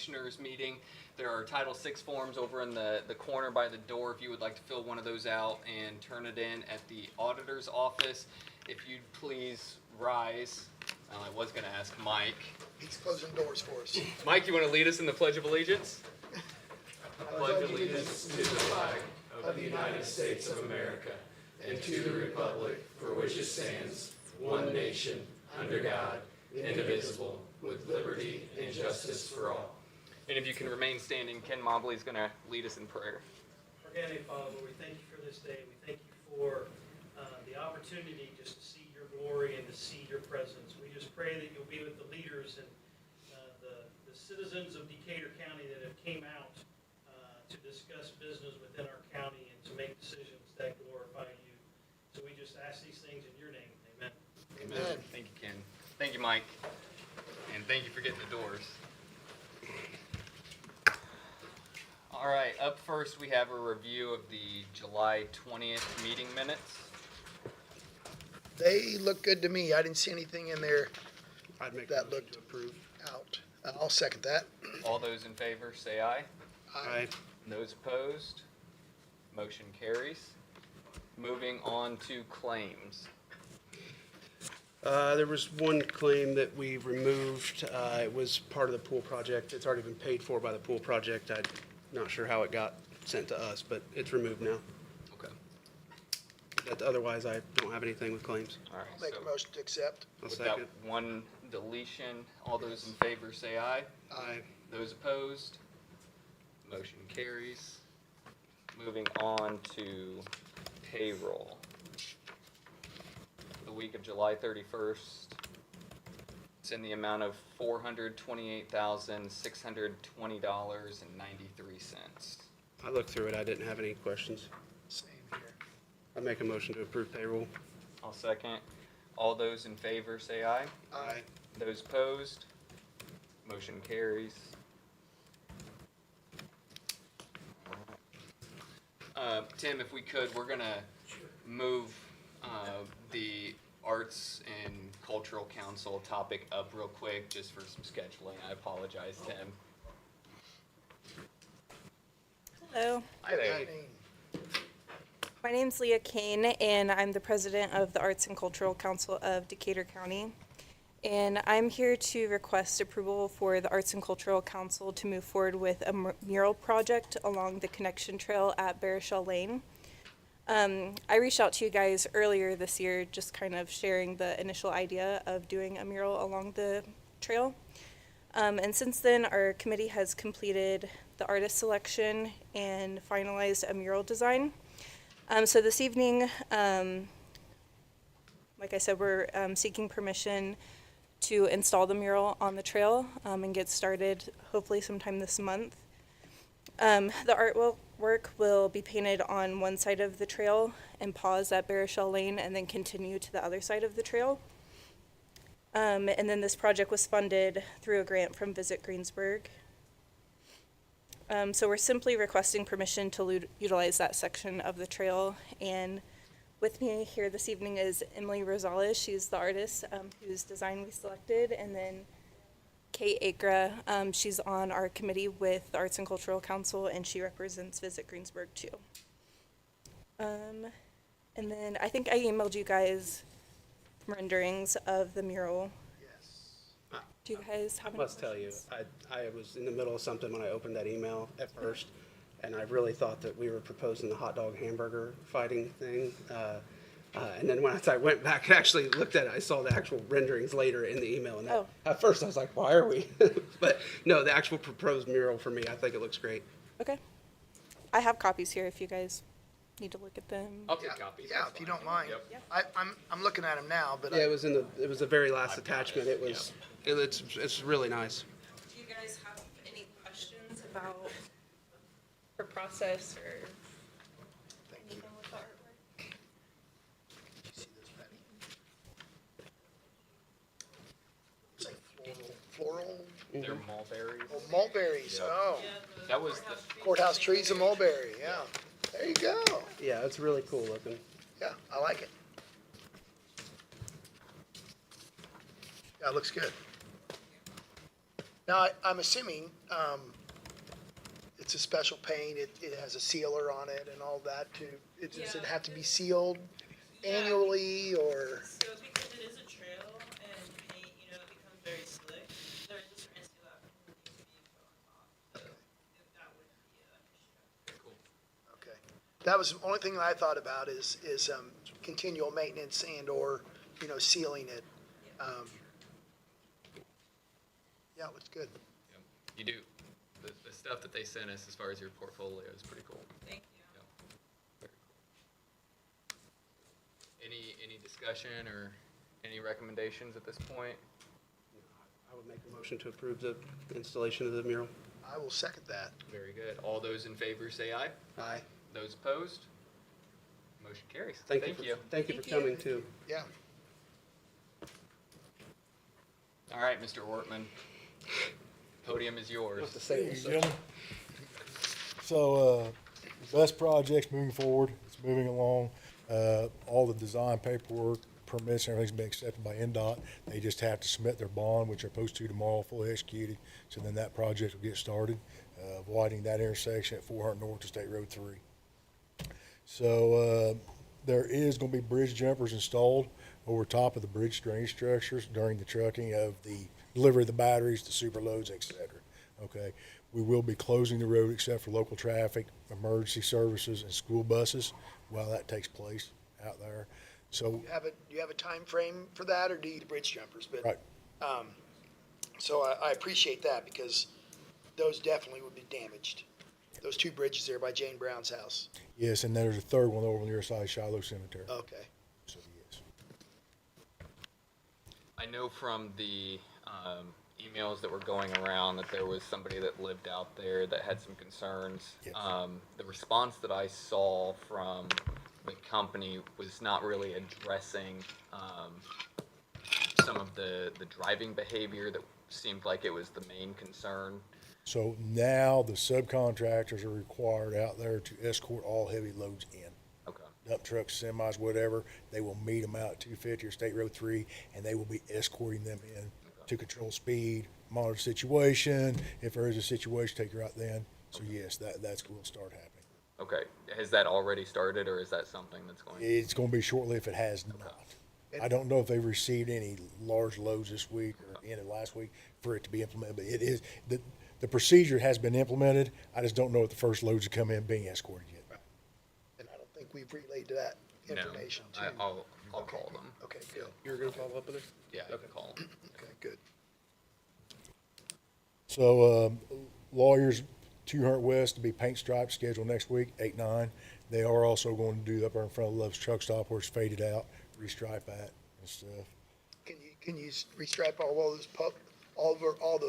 Commissioners meeting. There are Title VI forms over in the corner by the door if you would like to fill one of those out and turn it in at the auditor's office. If you'd please rise. I was going to ask Mike. He's closing doors for us. Mike, you want to lead us in the Pledge of Allegiance? I pledge allegiance to the flag of the United States of America and to the republic for which it stands, one nation, under God, indivisible, with liberty and justice for all. And if you can remain standing, Ken Mobley is going to lead us in prayer. Heavenly Father, we thank you for this day. We thank you for the opportunity just to see your glory and to see your presence. We just pray that you'll be with the leaders and the citizens of Decatur County that have came out to discuss business within our county and to make decisions that glorify you. So we just ask these things in your name. Amen. Amen. Thank you, Ken. Thank you, Mike. And thank you for getting the doors. All right, up first we have a review of the July 20th meeting minutes. They look good to me. I didn't see anything in there I'd make that a motion looked to approve. out. I'll second that. All those in favor say aye. Aye. Those opposed, motion carries. Moving on to claims. There was one claim that we removed. It was part of the pool project. It's already been paid for by the pool project. I'm not sure how it got sent to us, but it's removed now. Okay. But otherwise, I don't have anything with claims. All right. Make a motion to accept. I'll With that second. one deletion, all those in favor say aye. Aye. Those opposed, motion carries. Moving on to payroll. The week of July 31st, it's in the amount of $428,620.93. I looked through it. I didn't have any questions. Same here. I make a motion to approve payroll. I'll second. All those in favor say aye. Aye. Those opposed, motion carries. Tim, if we could, we're gonna move the Arts and Cultural Council topic up real quick, just for some scheduling. I apologize, Tim. Hello, Hi there. my name's Leah Kane, and I'm the president of the Arts and Cultural Council of Decatur County. And I'm here to request approval for the Arts and Cultural Council to move forward with a mural project along the connection trail at Barishall Lane. I reached out to you guys earlier this year, just kind of sharing the initial idea of doing a mural along the trail. And since then, our committee has completed the artist selection and finalized a mural design. So this evening, like I said, we're seeking permission to install the mural on the trail and get started hopefully sometime this month. The artwork will be painted on one side of the trail and pause at Barishall Lane and then continue to the other side of the trail. And then this project was funded through a grant from Visit Greensburg. So we're simply requesting permission to utilize that section of the trail. And with me here this evening is Emily Rosales. She's the artist whose design we selected. And then Kate Akra, she's on our committee with the Arts and Cultural Council, and she represents Visit Greensburg too. And then I think I emailed you guys renderings of the mural. Yes. Do you guys have I any must tell you, questions? I was in the middle of something when I opened that email at first, and I really thought that we were proposing the hot dog hamburger fighting thing. And then when I went back and actually looked at it, I saw the actual renderings later in the email. And Oh. at first I was like, why are we? But no, the actual proposed mural for me, I think it looks great. Okay. I have copies here if you guys need to look at them. I'll take copies. Yeah, that's if you fine. don't mind. Yep. I'm looking at them now, but Yeah, it was the very last I've got attachment. it, It's really nice. Do you guys have any questions about her process or thank you. anything with the artwork? Did you see this, Patty? It's like floral, They're mulberries. oh, mulberries. Yeah. Oh, That was the courthouse trees and mulberry. Yeah. There you go. Yeah, it's really cool looking. Yeah, I like it. Yeah, it looks good. Now, I'm assuming, it's a special paint, it has a sealer on it and all that too. Does it have to be sealed annually or? So because it is a trail and paint, it becomes very slick, there is a certain seal that needs to be put on top. So that wouldn't be an issue. Cool. Okay. That was the only thing that I thought about is continual maintenance and or, sealing it. Yeah, it looks good. Yep. You do. The stuff that they sent us as far as your portfolio is pretty cool. Thank you. Yep. Very cool. Any discussion or any recommendations at this point? I would make a motion to approve the installation of the mural. I will second that. Very good. All those in favor say aye. Aye. Those opposed? Motion carries. Thank you for coming too. Yeah. All right, Mr. Wortman. Podium is yours. Wants to say Hey, what's up. gentlemen. So, best projects moving forward, it's moving along. All the design paperwork, permits, and everything's been accepted by NDOT. They just have to submit their bond, which they're supposed to tomorrow, fully executed. So then that project will get started, widening that intersection at 400 North to State Road 3. So, there is gonna be bridge jumpers installed over top of the bridge drainage structures during the trucking of the delivery of the batteries, the super loads, et cetera. Okay, we will be closing the road except for local traffic, emergency services, and school buses while that takes place out there. So, Do you have a time frame for that or do you need bridge jumpers? But, right, so I appreciate that because those definitely would be damaged. Those two bridges there by Jane Brown's house. yes, and there's a third one over on the other side of Shiloh Cemetery. Okay. So, yes. I know from the emails that were going around that there was somebody that lived out there that had some concerns. Yes. The response that I saw from the company was not really addressing some of the driving behavior that seemed like it was the main concern. So now the subcontractors are required out there to escort all heavy loads in. Okay. Dump trucks, semis, whatever, they will meet them out at 250 or State Road 3, and they will be escorting them in to control speed, monitor situation. If there is a situation, take her out then. So yes, that's will start happening. Okay. Has that already started, or is that something that's going? It's going to be shortly if it has not. I don't know if they've received any large loads this week or at the end of last week for it to be implemented, but it is, the procedure has been implemented. I just don't know if the first loads have come in being escorted yet. And I don't think we've relayed that information to. I'll call them. Okay, good. You're gonna follow up with it? Yeah, I can call them. Okay, good. So, lawyers, 200 West to be paint striped, scheduled next week, 8-9. They are also going to do up there in front of Love's Truck Stop where it's faded out, restripe that and stuff. Can you restripe all those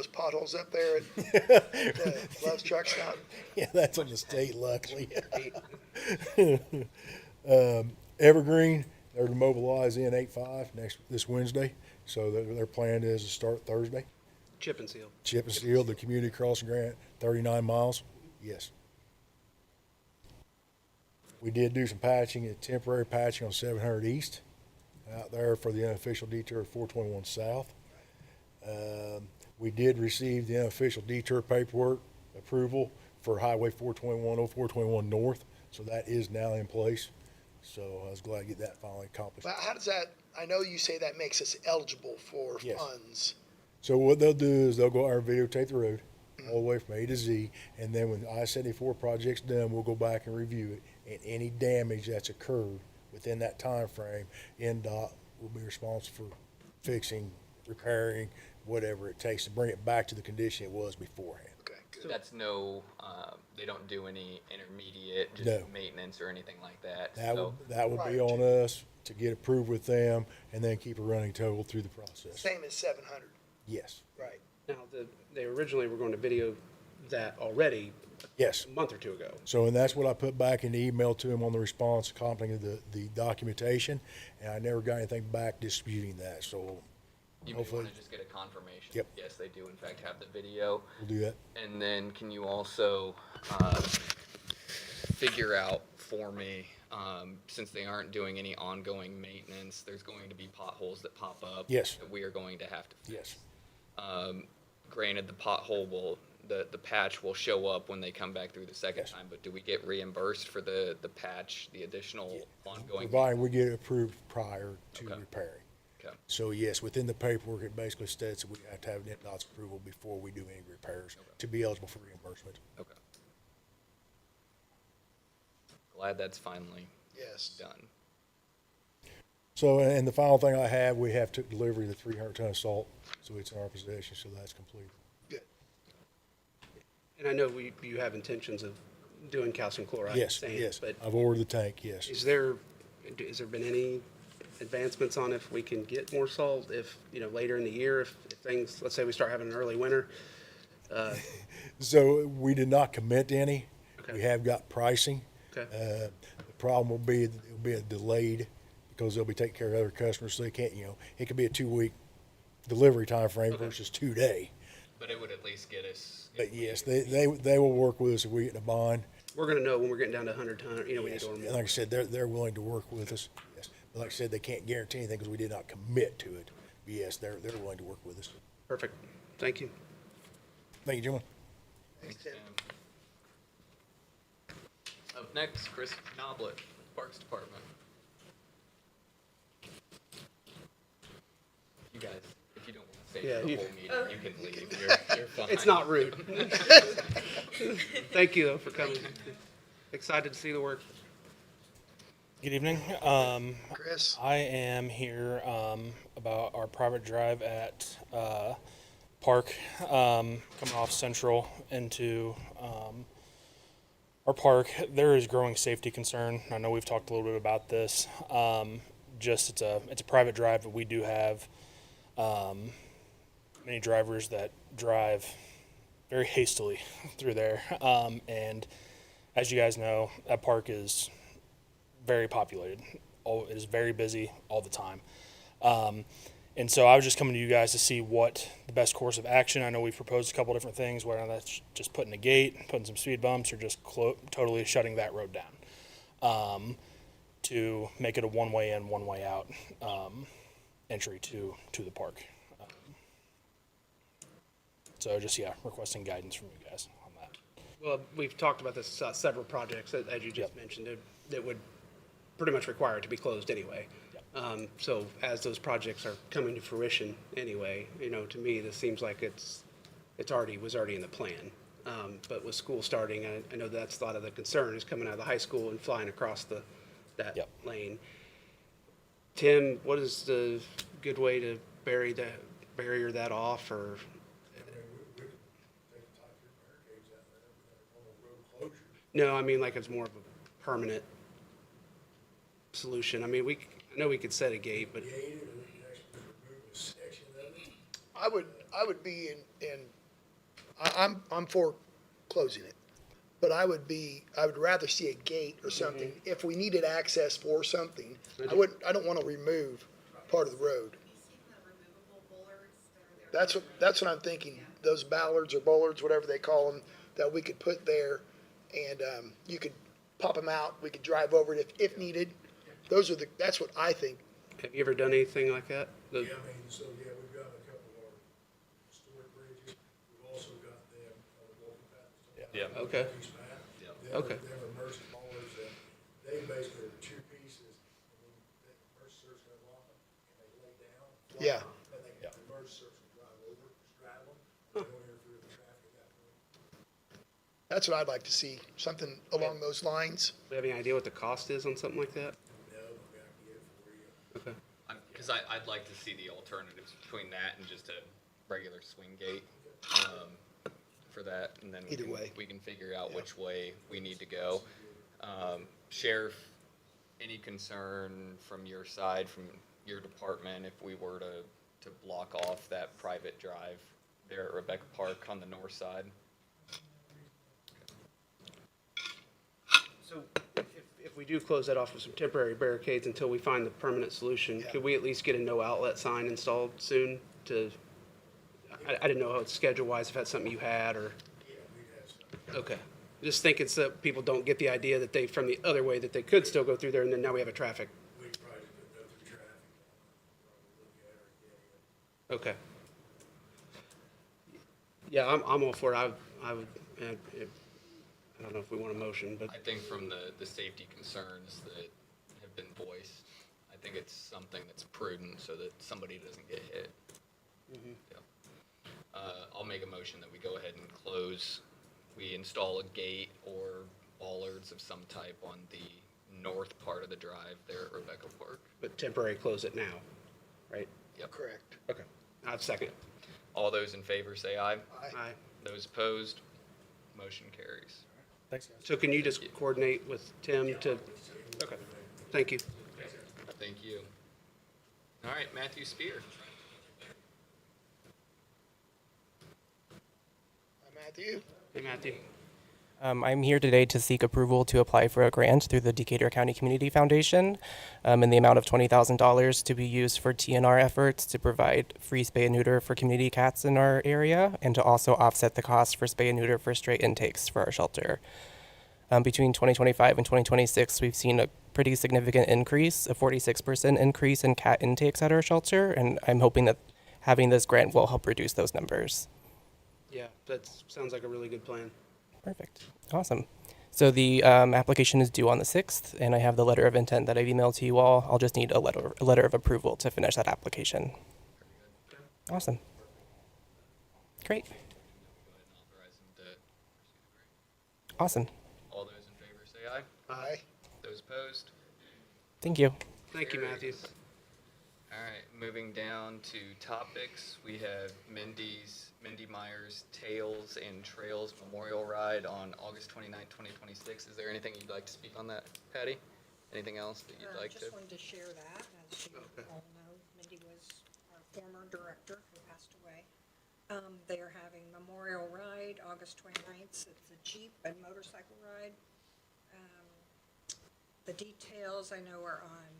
potholes up there at the Love's Truck Stop? Yeah, that's a mistake, luckily. Evergreen, they're to mobilize in 8-5 this Wednesday. So their plan is to start Thursday. Chip and seal. Chip and seal, the community crossing grant, 39 miles. Yes. We did do some patching, temporary patching on 700 East out there for the unofficial detour 421 South. We did receive the unofficial detour paperwork approval for Highway 421, 0421 North. So that is now in place. So I was glad to get that finally accomplished. Well, how does that, I know you say that makes us eligible for Yes. funds. So what they'll do is they'll go out and videotape the road all the way from A to Z, and then when the I-74 project's done, we'll go back and review it, and any damage that's occurred within that time frame, NDOT will be responsible for fixing, repairing, whatever it takes to bring it back to the condition it was beforehand. Okay, So good. that's no, they don't do any intermediate, just No. maintenance or anything like that. That So, would be on us to get approved with them, and then keep a running total through the process. Same as 700, Yes, right? Now, they originally were going to video that already yes. a month or two ago. So, and that's what I put back in the email to him on the response, accompanying the documentation, and I never got anything back disputing that, so you may hopefully want to just get a confirmation. Yep. Yes, they do in fact have the video. we'll do that. And then can you also figure out for me, since they aren't doing any ongoing maintenance, there's going to be potholes that pop up. Yes. That we are going to have to fix. Yes. granted, the pothole will, the patch will show up when they come back through the second Yes. time, but do we get reimbursed for the patch, the additional ongoing? Provided we get it approved prior to Okay. repairing. Okay. So yes, within the paperwork, it basically states that we have to have NDOT's approval before we do any repairs to be eligible for reimbursement. Okay. Glad that's finally Yes. done. So, and the final thing I have, we have took delivery of the 300-ton of salt, so it's in our possession, so that's complete. Good. And I know you have intentions of doing calcium chloride. Yes, sand, yes, But I've ordered the tank, yes. has there been any advancements on if we can get more salt, if, later in the year, if things, let's say we start having an early winter? So we did not commit to any. Okay. We have got pricing. Okay. The problem will be, that it'll be a delayed, because they'll be taking care of other customers, so they can't, it could be a 2-week delivery time frame Okay. versus 2-day. But it would at least get us. But yes, they will work with us if we get a bond. We're gonna know when we're getting down to 100 ton, we need Yes. to order And more. like I said, they're willing to work with us. Yes. But like I said, they can't guarantee anything because we did not commit to it. But yes, they're willing to work with us. Perfect. Thank you. Thank you, gentlemen. Thanks, Tim. Up next, Chris Knoblet, Parks Department. You guys, if you don't want to stay Yeah, for the you- whole meeting, you can leave. You're fine. It's not rude. Thank you, though, for coming. Excited to see the work. Good evening. Chris? I am here about our private drive at Park, coming off Central into our park. There is growing safety concern. I know we've talked a little bit about this. It's a private drive, but we do have many drivers that drive very hastily through there. And as you guys know, that park is very populated. It is very busy all the time. And so I was just coming to you guys to see what the best course of action. I know we've proposed a couple different things, whether that's just putting a gate, putting some speed bumps, or just totally shutting that road down to make it a one-way in, one-way out entry to the park. So just, requesting guidance from you guys on that. Well, we've talked about this, several projects, as you just Yep. mentioned, that would pretty much require it to be closed anyway. Yep. So as those projects are coming to fruition anyway, to me, this seems like was already in the plan. But with school starting, I know that's a lot of the concern is coming out of the high school and flying across that Yep. lane. Tim, what is the good way to barrier that off, or? No, I mean, like it's more of a permanent solution. I mean, I know we could set a gate, but I would be I'm for closing it. But I would rather see a gate or something. If we needed access for something, I don't want to remove part of the road. Have you seen the removable bollards that are there? That's what I'm thinking. Those ballards or bollards, whatever they call them, that we could put there, and you could pop them out. We could drive over it if needed. That's what I think. have you ever done anything like that? We've got a couple of our historic bridges. We've also got them on the walking path. Yeah. Okay. Yeah. Okay. They're immersive bowlers that they basically are 2 pieces, and then the immersive surf's gonna lock them, and they lay down. fly, Yeah. And they can, the immersive surf's gonna drive over, straddle them, they don't interfere with the traffic at that point. That's what I'd like to see, something along those lines. Do you have any idea what the cost is on something like that? No, but I can get it for you. Okay. Because I'd like to see the alternatives between that and just a regular swing gate for that, and then Either way. we can figure out which way we need to go. Sheriff, any concern from your side, from your department, if we were to block off that private drive there at Rebecca Park on the north side? So if we do close that off with some temporary barricades until we find the permanent solution, could we at least get a no outlet sign installed soon I didn't know how it's schedule-wise, if that's something you had, or? Yeah, we'd have some. Okay. Just thinking so people don't get the idea that from the other way, that they could still go through there, and then now we have a traffic. We probably could go through traffic, probably look at it or get it. Okay. Yeah, I'm all for it. I would, I don't know if we want a motion, but I think from the safety concerns that have been voiced, I think it's something that's prudent so that somebody doesn't get hit. Yeah. I'll make a motion that we go ahead and close, we install a gate or bollards of some type on the north part of the drive there at Rebecca Park. temporary close it now, right? Yep. Correct. Okay. I'd second. All those in favor say aye. Aye. Those opposed, motion carries. Thanks, guys. So can you just coordinate with Tim to, okay, thank you. Thank you. All right, Matthew Spear. Hi, Matthew. Hey, Matthew. I'm here today to seek approval to apply for a grant through the Decatur County Community Foundation in the amount of $20,000 to be used for TNR efforts to provide free spay and neuter for community cats in our area and to also offset the cost for spay and neuter for stray intakes for our shelter. Between 2025 and 2026, we've seen a pretty significant increase, a 46% increase in cat intakes at our shelter, and I'm hoping that having this grant will help reduce those numbers. Yeah, that sounds like a really good plan. Perfect. Awesome. So the application is due on the 6th, and I have the letter of intent that I've emailed to you all. I'll just need a letter of approval to finish that application. Awesome. Great. Go ahead and authorize them to pursue the grant. Awesome. All those in favor say aye. Aye. Those opposed? Thank you. Thank you, Matthew. All right, moving down to topics, we have Mindy Meyer's Tales and Trails Memorial Ride on August 29th, 2026. Is there anything you'd like to speak on that, Patty? Anything else that you'd like to? Just wanted to share that, as you all know, Mindy was our former director who passed away. They are having Memorial Ride, August 29th. It's a Jeep and motorcycle ride. The details I know are on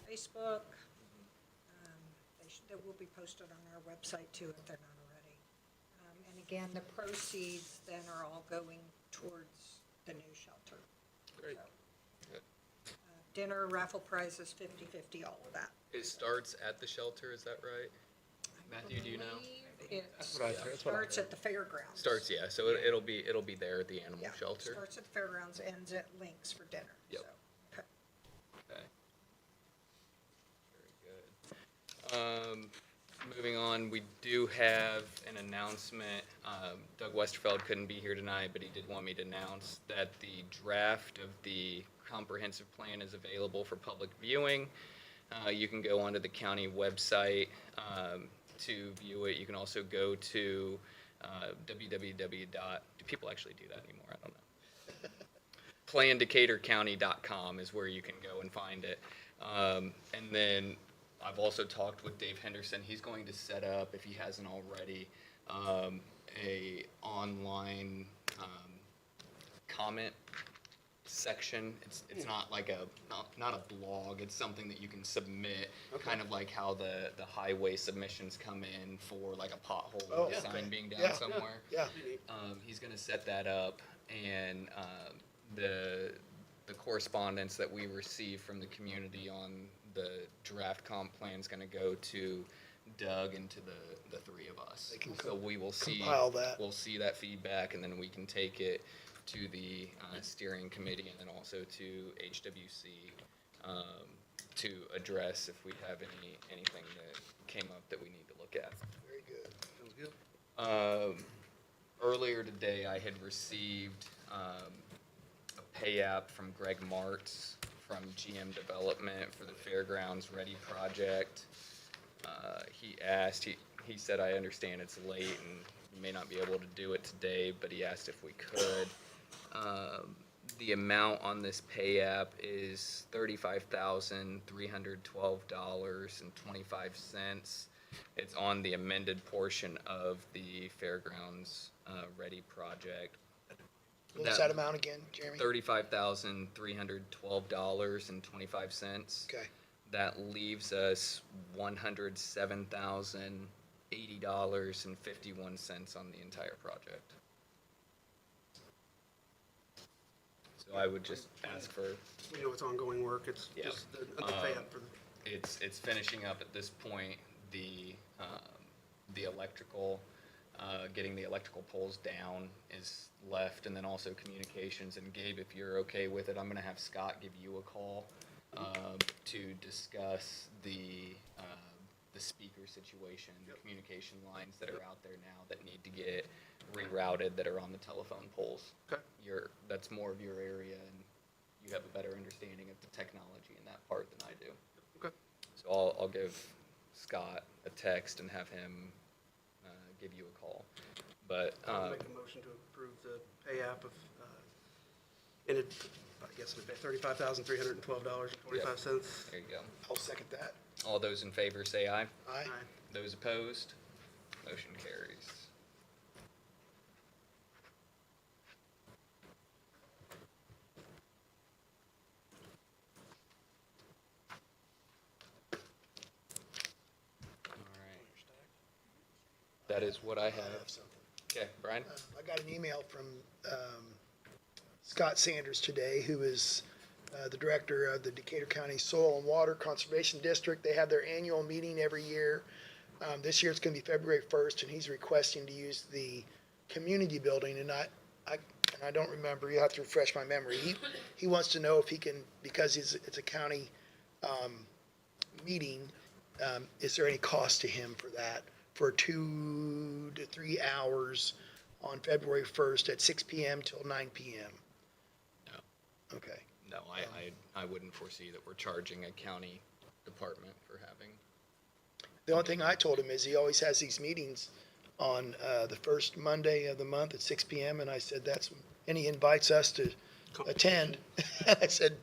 Facebook. That will be posted on our website too if they're not already. And again, the proceeds then are all going towards the new shelter. Great. Good. Dinner, raffle prizes, 50/50, all of that. It starts at the shelter, is that right? Matthew, do you know? It That's what I heard. starts at the fairgrounds. Starts, yeah, so it'll be there at the animal Yeah, shelter. starts at the fairgrounds, ends at Links for dinner. Yep. So, okay. Okay. Very good. Moving on, we do have an announcement. Doug Westerfeld couldn't be here tonight, but he did want me to announce that the draft of the comprehensive plan is available for public viewing. You can go onto the county website to view it. You can also go to www. Do people actually do that anymore? I don't know. PlanDecaturCounty.com is where you can go and find it. And then I've also talked with Dave Henderson. He's going to set up, if he hasn't already, a online comment section. It's not like not a blog. It's something that you can submit, kind of like how the highway submissions come in for like a pothole Oh, or a yeah. sign being down Yeah. somewhere. Yeah. He's going to set that up, and the correspondence that we receive from the community on the draft comp plan is going to go to Doug and to the three of us. They can So we will see compile that. We'll see that feedback, and then we can take it to the steering committee and then also to HWC to address if we have anything that came up that we need to look at. Very good. Sounds good. Earlier today, I had received a pay app from Greg Martz from GM Development for the Fairgrounds Ready project. He said, I understand it's late and you may not be able to do it today, but he asked if we could. The amount on this pay app is $35,312.25. It's on the amended portion of the Fairgrounds Ready project. What was that amount again, Jeremy? $35,312.25. Okay. That leaves us $107,080.51 on the entire project. So I would just ask for, We know it's ongoing work. It's Yeah. just the pay up for the. it's finishing up at this point the electrical, getting the electrical poles down is left, and then also communications. And Gabe, if you're okay with it, I'm gonna have Scott give you a call to discuss the speaker situation, the communication lines that are out there now that need to get rerouted that are on the telephone poles. Okay. That's more of your area, and you have a better understanding of the technology in that part than I do. Okay. So I'll give Scott a text and have him give you a call. But I'll make a motion to approve the pay app of, in it, I guess it'd be $35,312.25. there you go. I'll second that. All those in favor say aye. Aye. Those opposed, motion carries. All right. That is what I I have. have something. Okay, Brian? I got an email from Scott Sanders today, who is the director of the Decatur County Soil and Water Conservation District. They have their annual meeting every year. This year it's going to be February 1st, and he's requesting to use the community building. And I don't remember. You have to refresh my memory. He wants to know if he can, because it's a county meeting. Is there any cost to him for that? For 2 to 3 hours on February 1st at 6 p.m. till 9 p.m. No. Okay. No, I wouldn't foresee that we're charging a county department for having. The only thing I told him is he always has these meetings on the first Monday of the month at 6 p.m. And I said, and he invites us to attend. I said,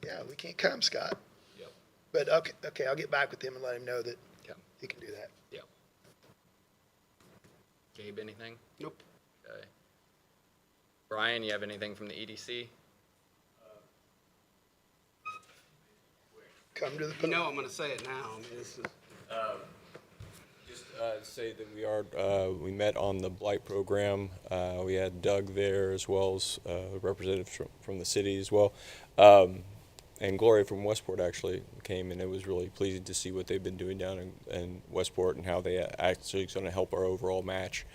yeah, we can't come, Scott. Yep. But okay, I'll get back with him and let him know that Okay. he can do that. Yep. Gabe, anything? Nope. Okay. Brian, you have anything from the E EDC? Come to the. You know I'm gonna say it now. I mean, this is. Just say that we met on the blight program. We had Doug there as well as representatives from the city as well. And Gloria from Westport actually came, and it was really pleasing to see what they've been doing down in Westport and how they actually going to help our overall match.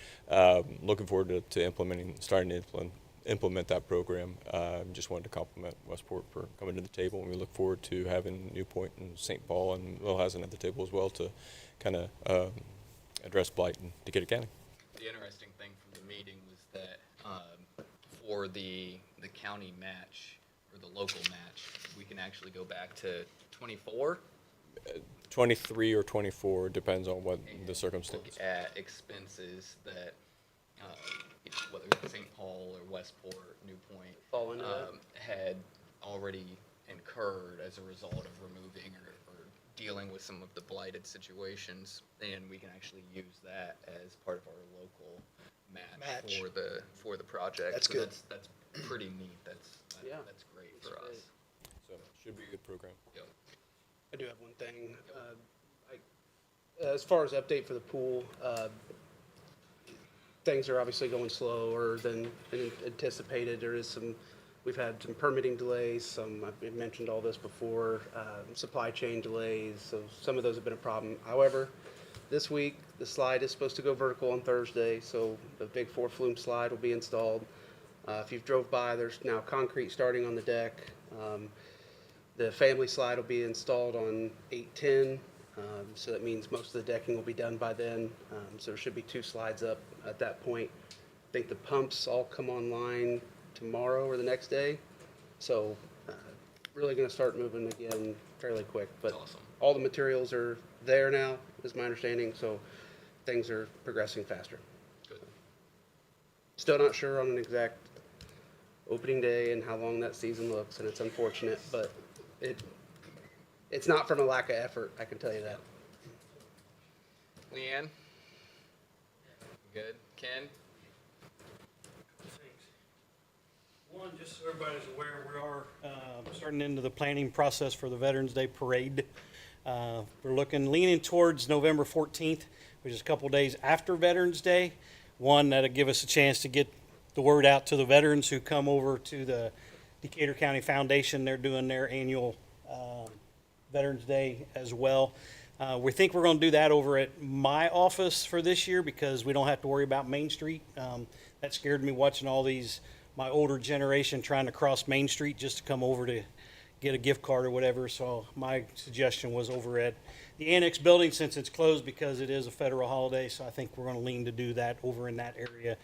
Looking forward to starting to implement that program. Just wanted to compliment Westport for coming to the table, and we look forward to having Newport and St. Paul and Wellhaven at the table as well to kind of address blight in Decatur County. The interesting thing from the meeting was that for the county match or the local match, we can actually go back to 24. 23 or 24, depends on what the and circumstance. Look at expenses that, whether it's St. Paul or Westport, New Point, Fall into that. had already incurred as a result of removing or dealing with some of the blighted situations, and we can actually use that as part of our local match. for the project. That's So good. That's pretty neat. That's great That's for us. great. So should be a good program. Yep. I do have one thing. As far as update for the pool, things are obviously going slower than anticipated. We've had some permitting delays, I've mentioned all this before, supply chain delays, so some of those have been a problem. However, this week, the slide is supposed to go vertical on Thursday, so the big 4-flume slide will be installed. If you've drove by, there's now concrete starting on the deck. The family slide will be installed on 8/10, so that means most of the decking will be done by then. So there should be 2 slides up at that point. I think the pumps all come online tomorrow or the next day. So really going to start moving again fairly quick. But Awesome. all the materials are there now, is my understanding, so things are progressing faster. Good. Still not sure on an exact opening day and how long that season looks, and it's unfortunate, but it's not from a lack of effort, I can tell you that. Leanne? Good. Ken? Thanks. One, just so everybody's aware, we are starting into the planning process for the Veterans Day Parade. We're leaning towards November 14th, which is a couple days after Veterans Day. One, that'll give us a chance to get the word out to the veterans who come over to the Decatur County Foundation. They're doing their annual Veterans Day as well. We think we're going to do that over at my office for this year because we don't have to worry about Main Street. That scared me watching all these, my older generation trying to cross Main Street just to come over to get a gift card or whatever. So my suggestion was over at the Annex building since it's closed because it is a federal holiday. So I think we're going to lean to do that over in that area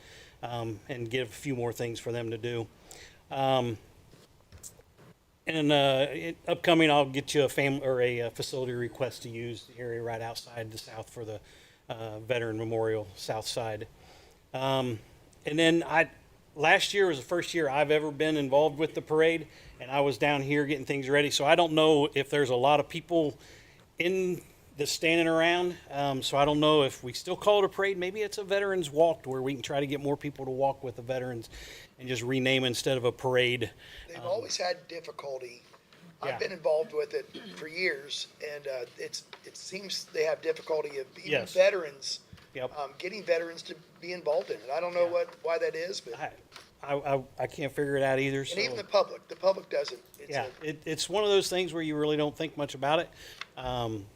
and give a few more things for them to do. Upcoming, I'll get you a family or a facility request to use the area right outside the south for the Veteran Memorial South Side. And then last year was the first year I've ever been involved with the parade, and I was down here getting things ready. So I don't know if there's a lot of people in the standing around. So I don't know if we still call it a parade. Maybe it's a veterans walk where we can try to get more people to walk with the veterans and just rename it instead of a parade. They've always had difficulty. Yeah. I've been involved with it for years, and it seems they have difficulty of even Yes. veterans, Yep. getting veterans to be involved in it. I don't know why that is, but I can't figure it out either. and So. even the public doesn't. It's Yeah, it's one of those things where you really don't think much about it.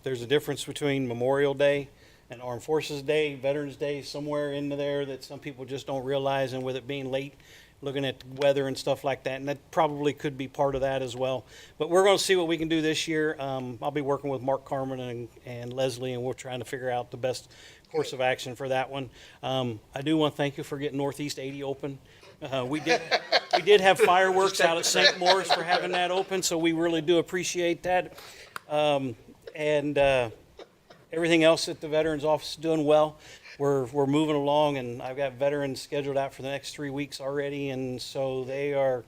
There's a difference between Memorial Day and Armed Forces Day, Veterans Day, somewhere into there that some people just don't realize, and with it being late, looking at the weather and stuff like that, and that probably could be part of that as well. But we're going to see what we can do this year. I'll be working with Mark Carmen and Leslie, and we're trying to figure out the best course of action for that one. I do want to thank you for getting Northeast 80 open. We did have fireworks out at St. Maurice for having that open, so we really do appreciate that. Everything else at the Veterans Office is doing well. We're moving along, and I've got veterans scheduled out for the next 3 weeks already, and so they are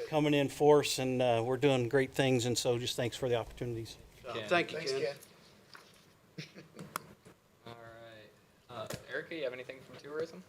coming in force, and we're doing great things, and so just thanks for the opportunities. Thank you, Thanks, Ken. Ken. All right. Erica, you have anything from tourism?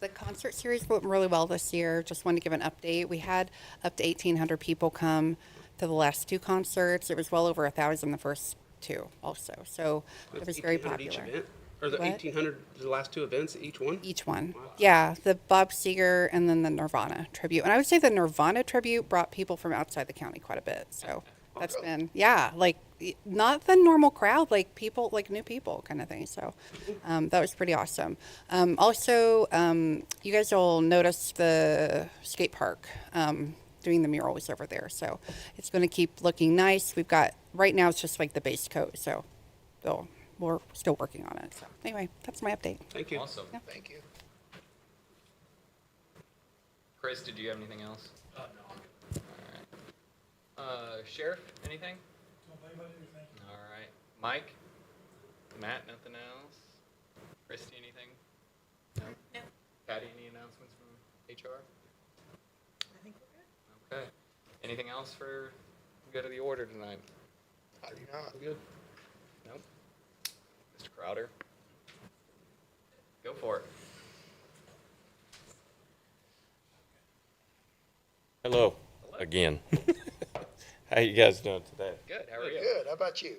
The concert series went really well this year. Just wanted to give an update. We had up to 1,800 people come to the last two concerts. It was well over 1,000 the first two also. So it was very 1,800 each popular. event? Or the What? 1,800, the last two events, each one? Each one. Yeah, the Bob Seger and then the Nirvana tribute. And I would say the Nirvana tribute brought people from outside the county quite a bit. So that's been, yeah, like not the normal crowd, like people, like new people kind of thing. So that was pretty awesome. Also, you guys will notice the skate park doing the murals over there. So it's going to keep looking nice. We've got, right now it's just like the base coat. So we're still working on it. So anyway, that's my update. Thank you. Awesome. Yeah. Thank you. Chris, did you have anything else? No. All right. Sheriff, anything? All right. Mike? Matt, nothing else? Christy, anything? No? No. Patty, any announcements from HR? I think we're good. Okay. Anything else for good of the order tonight? I do not. Good. Nope. Mr. Crowder? Go for it. Hello, again. How you guys doing today? Good. How are you? Good. How about you?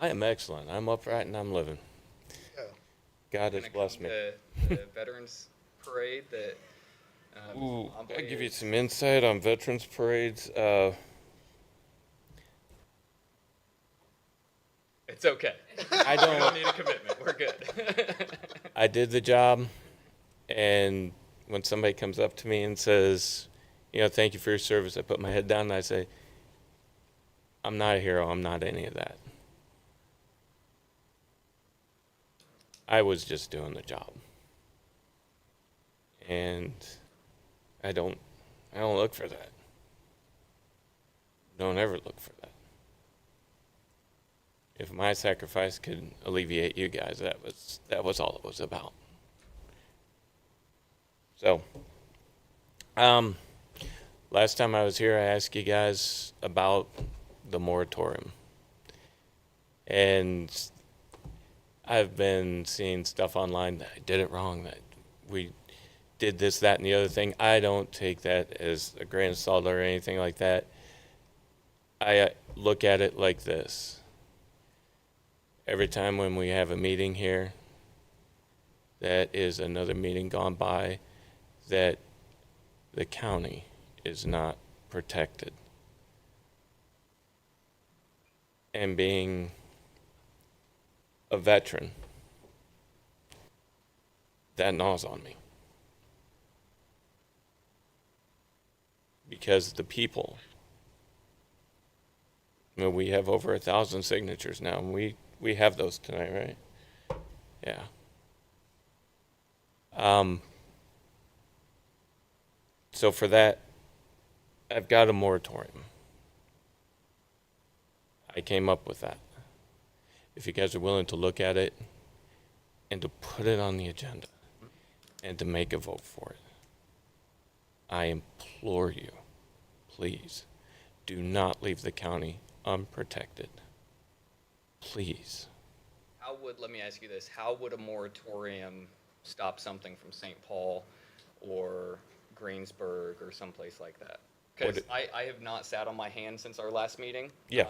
I am excellent. I'm upright and I'm living. Go. God has Gonna blessed come me. to the Veterans Parade that. Ooh, Ombre I'll give you is- some insight on veterans parades. It's okay. I We don't don't. need a commitment. We're good. I did the job, and when somebody comes up to me and says, thank you for your service, I put my head down and I say, I'm not a hero. I'm not any of that. I was just doing the job. And I don't look for that. Don't ever look for that. If my sacrifice could alleviate you guys, that was all it was about. So, last time I was here, I asked you guys about the moratorium. And I've been seeing stuff online that I did it wrong, that we did this, that, and the other thing. I don't take that as a grain of salt or anything like that. I look at it like this. Every time when we have a meeting here, that is another meeting gone by that the county is not protected. And being a veteran, that gnaws on me. Because the people, we have over 1,000 signatures now, and we have those tonight, right? Yeah. So for that, I've got a moratorium. I came up with that. If you guys are willing to look at it and to put it on the agenda and to make a vote for it, I implore you, please, do not leave the county unprotected. Please. Let me ask you this, how would a moratorium stop something from St. Paul or Greensburg or someplace like that? Because I have not sat on my hands since our last meeting. Yeah.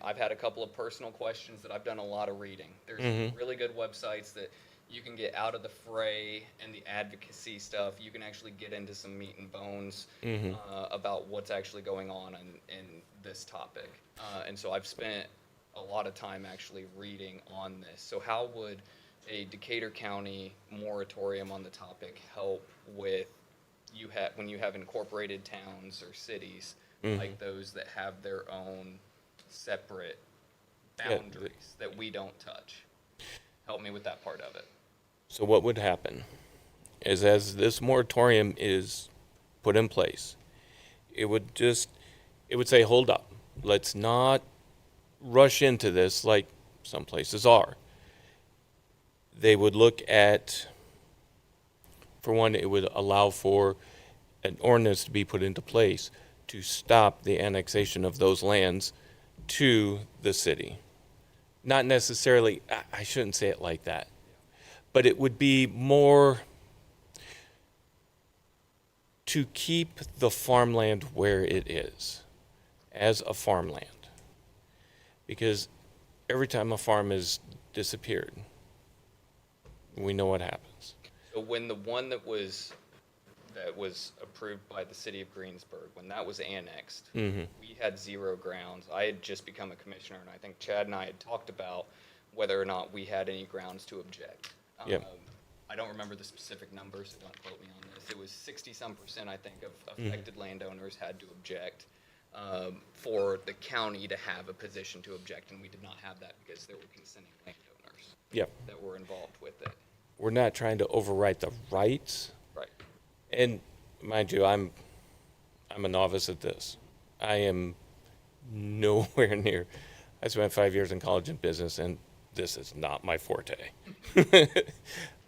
I've had a couple of personal questions that I've done a lot of reading. There's really good websites that you can get out of the fray and the advocacy stuff. You can actually get into some meat and bones about what's actually going on in this topic. And so I've spent a lot of time actually reading on this. So how would a Decatur County moratorium on the topic help with when you have incorporated towns or cities like those that have their own separate boundaries that we don't touch? Help me with that part of it. So what would happen is, as this moratorium is put in place, it would say, hold up, let's not rush into this like some places are. They would look at, for one, it would allow for an ordinance to be put into place to stop the annexation of those lands to the city. Not necessarily, I shouldn't say it like that, but it would be more to keep the farmland where it is, as a farmland. Because every time a farm is disappeared, we know what happens. So when the one that was approved by the city of Greensburg, when that was annexed, we had zero grounds. I had just become a commissioner, and I think Chad and I had talked about whether or not we had any grounds to object. Yep. I don't remember the specific numbers, so don't quote me on this. It was 60-some%, I think, of affected landowners had to object for the county to have a position to object, and we did not have that because there were consenting landowners that were involved with it. We're not trying to overwrite the rights. Right. And mind you, I'm a novice at this. I am nowhere near. I spent 5 years in college in business, and this is not my forte.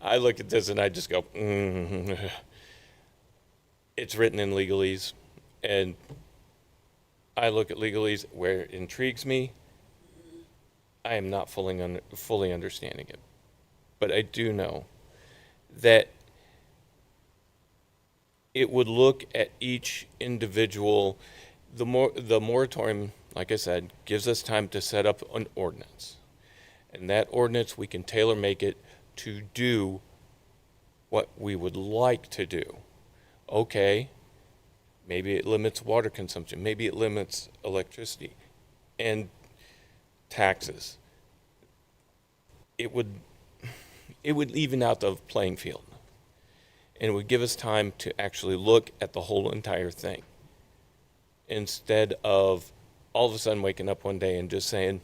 I look at this and I just go, It's written in legalese, and I look at legalese where it intrigues me. I am not fully understanding it. But I do know that it would look at each individual. The moratorium, like I said, gives us time to set up an ordinance. And that ordinance, we can tailor make it to do what we would like to do. Okay, maybe it limits water consumption. Maybe it limits electricity and taxes. It would even out the playing field. And it would give us time to actually look at the whole entire thing, instead of all of a sudden waking up one day and just saying,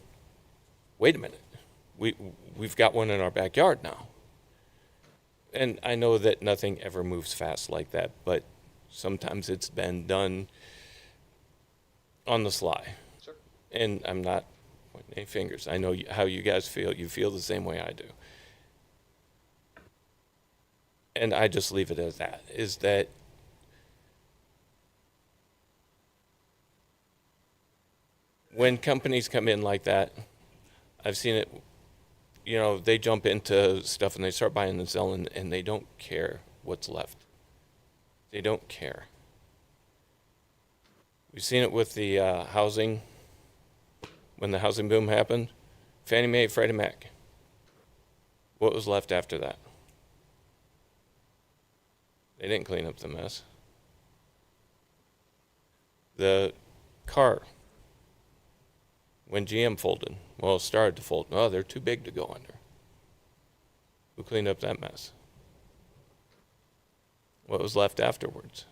wait a minute, we've got one in our backyard now. And I know that nothing ever moves fast like that, but sometimes it's been done on the sly. Sure. And I'm not pointing any fingers. I know how you guys feel. You feel the same way I do. And I just leave it as that, is that when companies come in like that, I've seen it, they jump into stuff and they start buying and selling, and they don't care what's left. They don't care. We've seen it with the housing, when the housing boom happened. Fannie Mae, Freddie Mac. What was left after that? They didn't clean up the mess. The car, when GM folded, well, it started to fold. Oh, they're too big to go under. Who cleaned up that mess? What was left afterwards?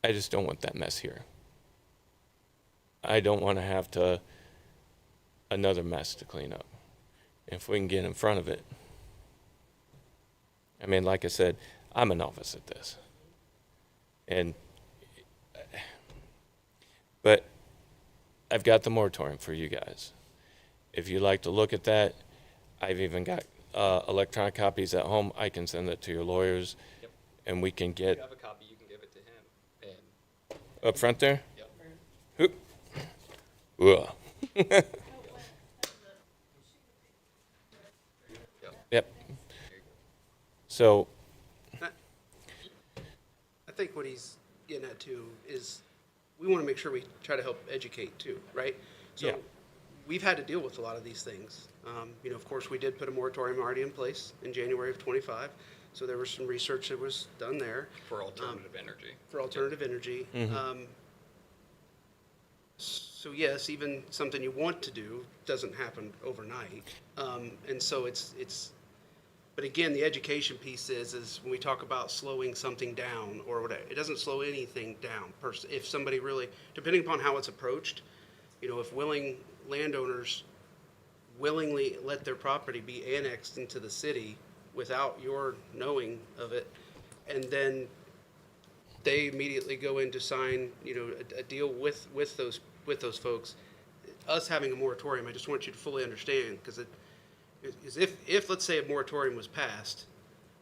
I just don't want that mess here. I don't want to have another mess to clean up. If we can get in front of it. I mean, like I said, I'm a novice at this. But I've got the moratorium for you guys. If you'd like to look at that, I've even got electronic copies at home. I can send it to your lawyers, Yep. and we can If get you have a copy, you can give it to him. And up front there. yep. Hoop. Ugh. Yep. So, I think what he's getting at too is we want to make sure we try to help educate too, right? So Yeah. we've had to deal with a lot of these things. You know, of course, we did put a moratorium already in place in January of '25. So there was some research that was done there. For alternative energy. For alternative energy. So yes, even something you want to do doesn't happen overnight. And so but again, the education piece is when we talk about slowing something down or whatever, it doesn't slow anything down. If somebody really, depending upon how it's approached, you know, if willing landowners willingly let their property be annexed into the city without your knowing of it, and then they immediately go in to sign, you know, a deal with those folks. Us having a moratorium, I just want you to fully understand, because if let's say a moratorium was passed,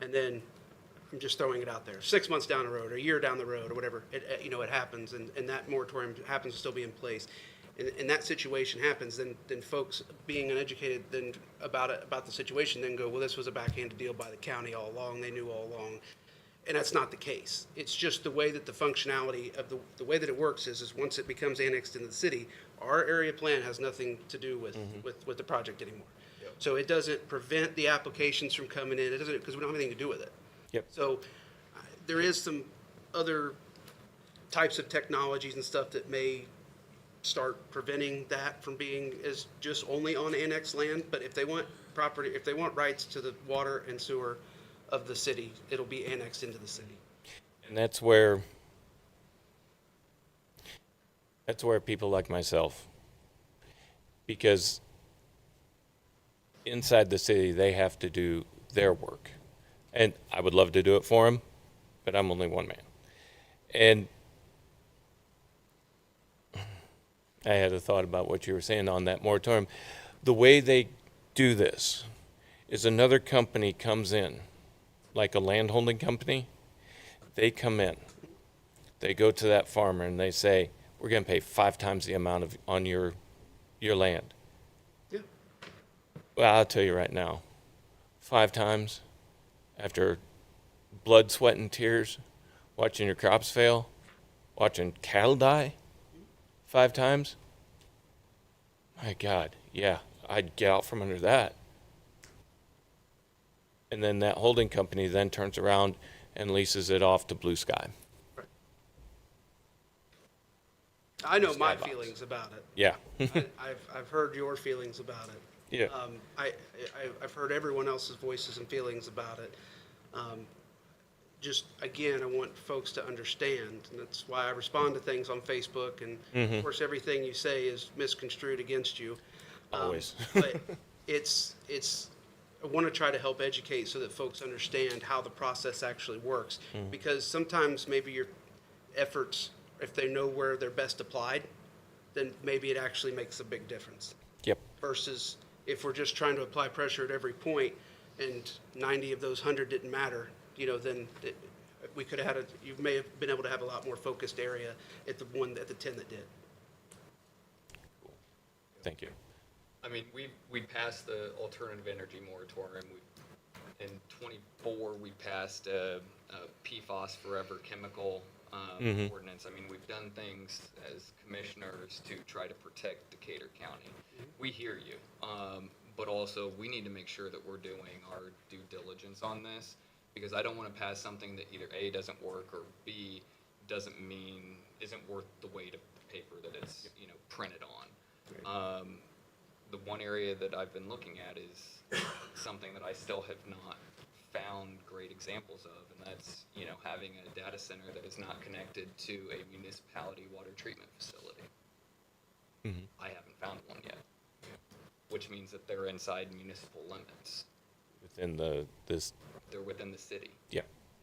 and then I'm just throwing it out there, 6 months down the road, or a year down the road, or whatever, it happens, and that moratorium happens to still be in place, and that situation happens, then folks being uneducated then about the situation then go, well, this was a backhanded deal by the county all along, they knew all along. And that's not the case. It's just the way that the functionality of the way that it works is once it becomes annexed into the city, our area plan has nothing to do with the project anymore. Yep. So it doesn't prevent the applications from coming in. It doesn't, because we don't have anything to do with it. Yep. So there is some other types of technologies and stuff that may start preventing that from being as just only on annexed land. But if they want rights to the water and sewer of the city, it'll be annexed into the city. and that's where people like myself, because inside the city, they have to do their work. And I would love to do it for them, but I'm only one man. And I had a thought about what you were saying on that moratorium. The way they do this is another company comes in, like a landholding company. They come in, they go to that farmer and they say, we're going to pay 5 times the amount on your land. Yeah. Well, I'll tell you right now, 5 times after blood, sweat, and tears, watching your crops fail, watching cattle die 5 times, my God, yeah, I'd get out from under that. And then that holding company then turns around and leases it off to Blue Sky. I know my Skybox. feelings about it. Yeah. I've heard your feelings about it. Yeah. I've heard everyone else's voices and feelings about it. Just, again, I want folks to understand, and that's why I respond to things on Facebook, and of course, everything you say is misconstrued against you. Always. But I want to try to help educate so that folks understand how the process actually works. Because sometimes maybe your efforts, if they know where they're best applied, then maybe it actually makes a big difference. Yep. Versus if we're just trying to apply pressure at every point and 90 of those 100 didn't matter, then we could have you may have been able to have a lot more focused area at the 10 that did. Thank you. I mean, we passed the alternative energy moratorium. In 24, we passed a PFAS forever chemical ordinance. I mean, we've done things as commissioners to try to protect Decatur County. We hear you, but also we need to make sure that we're doing our due diligence on this Because I don't want to pass something that either A, doesn't work, or B, isn't worth the weight of the paper that it's, printed on. The one area that I've been looking at is something that I still have not found great examples of, and that's, having a data center that is not connected to a municipality water treatment facility. I haven't found one yet, which means that they're inside municipal limits. Within They're within the city. yeah.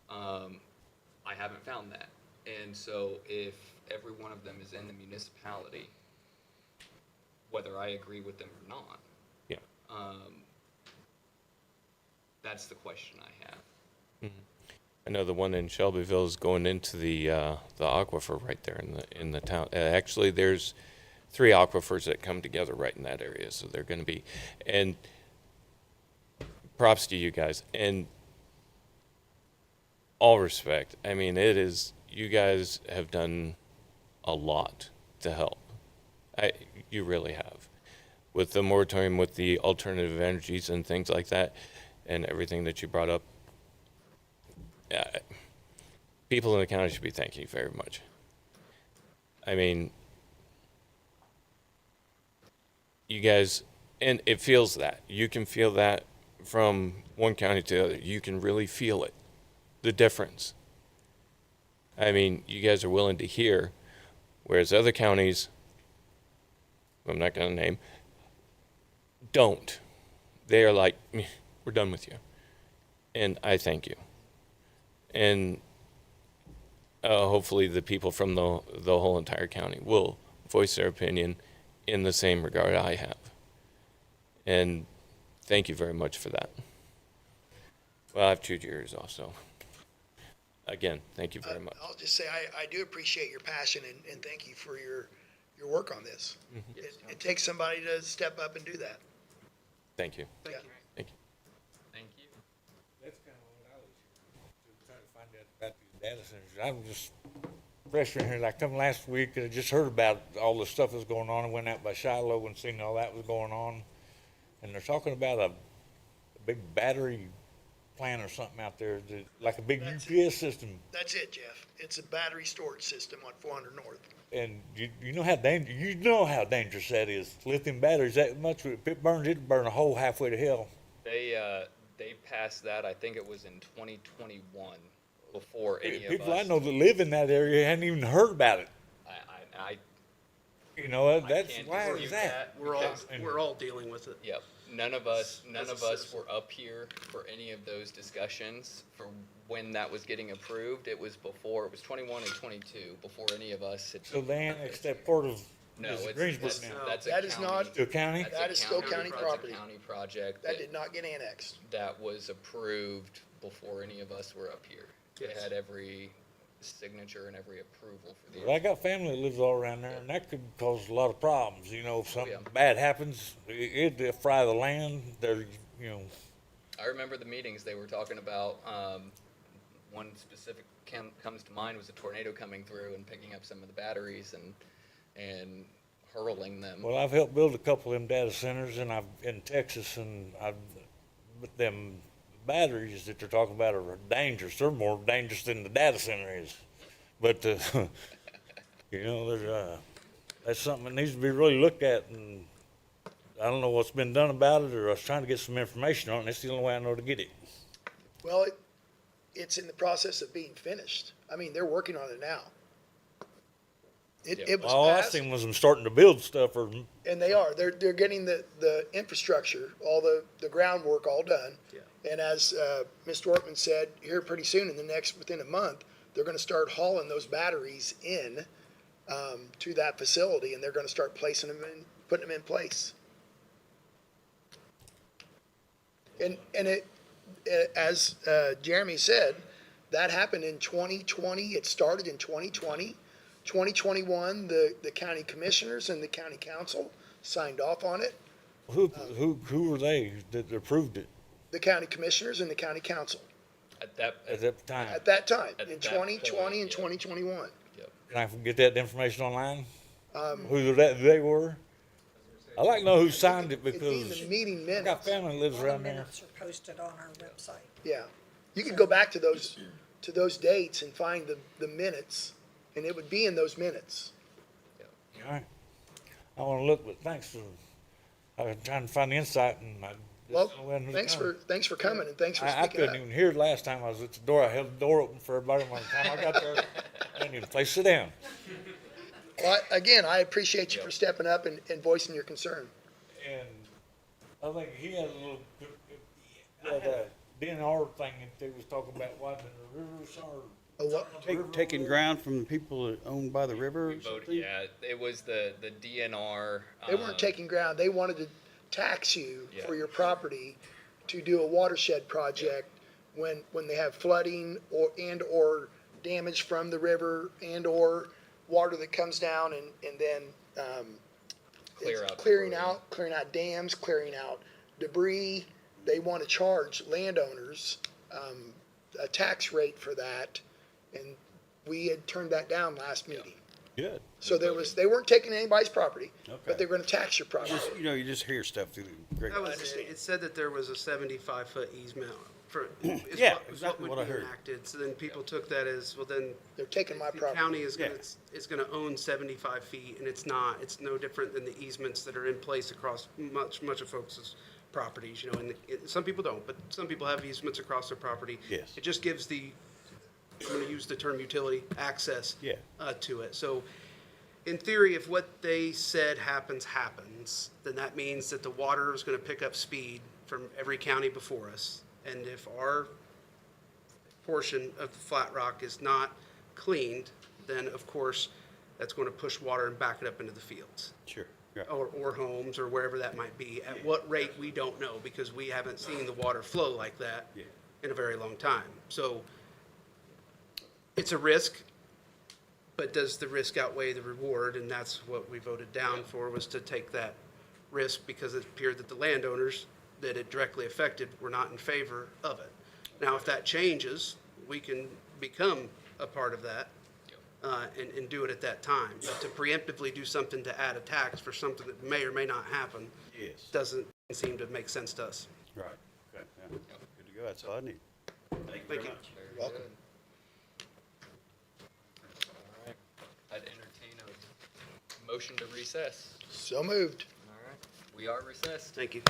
I haven't found that. And so if every one of them is in the municipality, whether I agree with them or not, Yeah. that's the question I have. I know the one in Shelbyville is going into the aquifer right there in the town. Actually, there's 3 aquifers that come together right in that area, so they're going to be. And props to you guys. And all respect, I mean, you guys have done a lot to help. You really have. With the moratorium, with the alternative energies and things like that, and everything that you brought up. People in the county should be thanking you very much. I mean, you guys, and it feels that. You can feel that from one county to the other. You can really feel it, the difference. I mean, you guys are willing to hear, whereas other counties, I'm not going to name, don't. They are like, we're done with you. And I thank you. And hopefully the people from the whole entire county will voice their opinion in the same regard I have. And thank you very much for that. Well, I've chewed your ears off, so again, thank you very much. I'll just say I do appreciate your passion and thank you for your work on this. It takes somebody to step up and do that. Thank you. Yeah. Thank you. Thank you. That's kind of what I was trying to find out about these data centers. I'm just fresh in here. Like come last week, I just heard about all the stuff that's going on. I went out by Shiloh and seen all that was going on. And they're talking about a big battery plant or something out there, like a big UPS system. That's it, Jeff. It's a battery storage system on 400 North. And you know how dangerous that is. Lithium batteries that much, if it burns, it'll burn a hole halfway to hell. They passed that, I think it was in 2021, before any of us. People I know that live in that area hadn't even heard about it. I You know, that's can't why dispute is that? We're all dealing with it. Yep. None of us as a were citizen. up here for any of those discussions for when that was getting approved. It was 21 and 22, before any of us had. So they annexed that part of No, Greensburg that's, now. that's a That is county- not- Still county? that's a That is still county that's a property. county project That did not get annexed. that was approved before any of us were up here. They had every signature and every approval for the. Well, I got family that lives all around there, and that could cause a lot of problems. You know, if something yeah. bad happens, it'll fry the land. I remember the meetings they were talking about. One specific comes to mind was a tornado coming through and picking up some of the batteries and hurling them. Well, I've helped build a couple of them data centers, and in Texas, and but them batteries that they're talking about are dangerous. They're more dangerous than the data center is. But you know, that's something that needs to be really looked at, and I don't know what's been done about it, or I was trying to get some information on it. That's the only way I know to get it. Well, it's in the process of being finished. I mean, they're working on it now. It was All I passed, seen was them starting to build stuff, and they are. They're getting the infrastructure, all the groundwork all done. Yeah. And as Mr. Ortman said, here pretty soon, within a month, they're going to start hauling those batteries in to that facility, and they're going to start placing them in, putting them in place. And as Jeremy said, that happened in 2020. It started in 2020. 2021, the county commissioners and the county council signed off on it. who were they that approved it The county commissioners and the county council At that, at that time? at that time, At in that 2020 point, and yeah. 2021. Can I get that information online? Um, Who they were? I like to know who signed it It'd be in because the meeting I got minutes. family that lives All the around there. minutes are posted on our website. Yeah. You could go back to those dates and find the minutes, and it would be in those minutes. All right. I want to look, but thanks for, I've been trying to find the insight and I just Well, don't know when it thanks comes. for coming, and thanks for I speaking up. couldn't even hear it last time I was at the door. I held the door open for everybody. By the time I got there, I didn't even place sit down. Well, again, I appreciate you for stepping up and voicing your concern. And I think he had a little, that DNR thing that they was talking about widening the rivers or. Taking ground from the people that owned by the river or something? Yeah, it was the DNR. They weren't taking ground, they wanted to tax you for your property to do a watershed project when they have flooding or damage from the river or water that comes down and then, clearing out dams, clearing out debris. They want to charge landowners, a tax rate for that, and we had turned that down last meeting. Good. So they weren't taking anybody's property, Okay. but they're gonna tax your property. You just hear stuff through the great. That was it. It said that there was a 75-foot easement for. Yeah, exactly what I would be heard. enacted. So then people took that as, well, then They're taking my the property. county is Yeah. gonna own 75 feet, and it's not. It's no different than the easements that are in place across much of folks' properties, you know, and some people don't, but some people have easements across their property. Yes. It just gives I'm gonna use the term utility, access. Yeah. To it. So in theory, if what they said happens, then that means that the water is gonna pick up speed from every county before us. And if our portion of the flat rock is not cleaned, then of course, that's gonna push water and back it up into the fields. Sure. Yeah. Or homes, or wherever that might be. At what rate, we don't know, because we haven't seen the water flow like that Yeah. in a very long time. So it's a risk, but does the risk outweigh the reward? And that's what we voted down for, was to take that risk, because it appeared that the landowners that it directly affected were not in favor of it. Now, if that changes, we can become a part of that and do it at that time. But to preemptively do something to add a tax for something that may or may not happen Yes. doesn't seem to make sense to us. Right. Okay. Yeah. Good to go. That's all I need. Thank you very much. You're welcome. All right. I'd entertain a motion to recess. So moved. All right. We are recessed. Thank you.